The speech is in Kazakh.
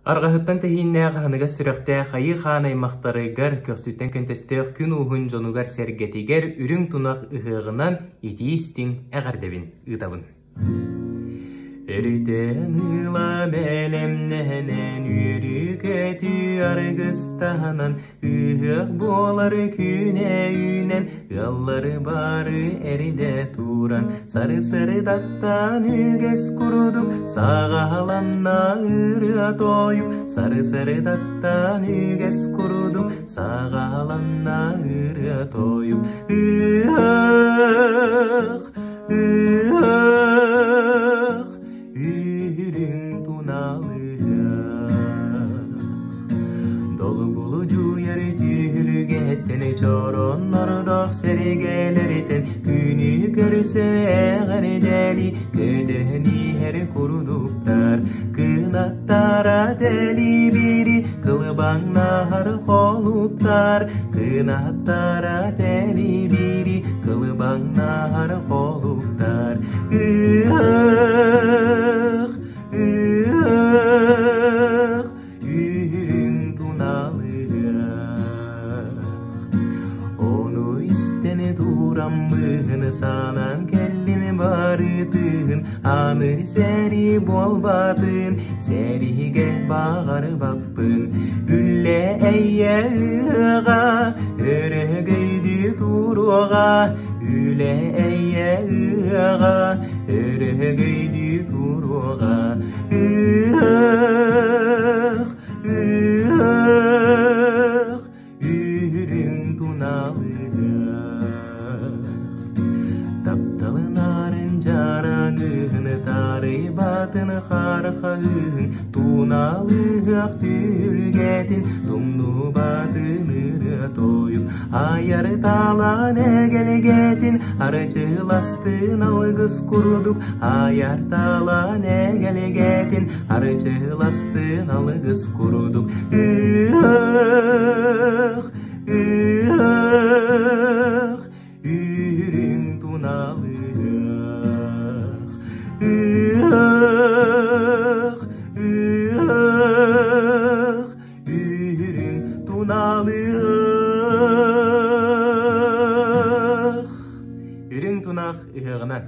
Арғахыттан тәхиннәғ ханыға сүріқтә қайы хан аймақтарыгар көстүттен көнтестеғ күн уғын жонугар сәргетігер үрің тұнақ ұғығынан етейістің әғардебін ұдабын. Әрітен ұла бәлемнәнен үрік әті арғыстанан ұғық болар күне үнен ғаллары бары әріде туран сары даттан үгес күрдік сағаланна ұры тойып сары даттан үгес күрдік сағаланна ұры тойып Үрің туналыға Долгулу жуяр түйілгеттен Чорон нордоқ сәргелерден Күні көрсе әғар дәли Көдіні әр күрдуктар Кынаттара дәли бири Кылбаңнар қолуптар Кынаттара дәли бири Кылбаңнар қолуптар Үрің туналыға Оны істені тураммын санан кәллеме барытын Аны сәрі болбатын сәріге бағар баппын Үлле әйе ұға өрігейді тұруға Үлле әйе ұға өрігейді тұруға Үрің туналыға Тапталын арын жараңын Тары батын қарқағын Туналығақ түлгетін Тұмну батын ұры тойып Аяр талан әгелгетін Арчыластын алғыз күрдік Аяр талан әгелгетін Арчыластын алғыз күрдік Үрің туналыға Үрің туналыға Үрің тунақ ұғынан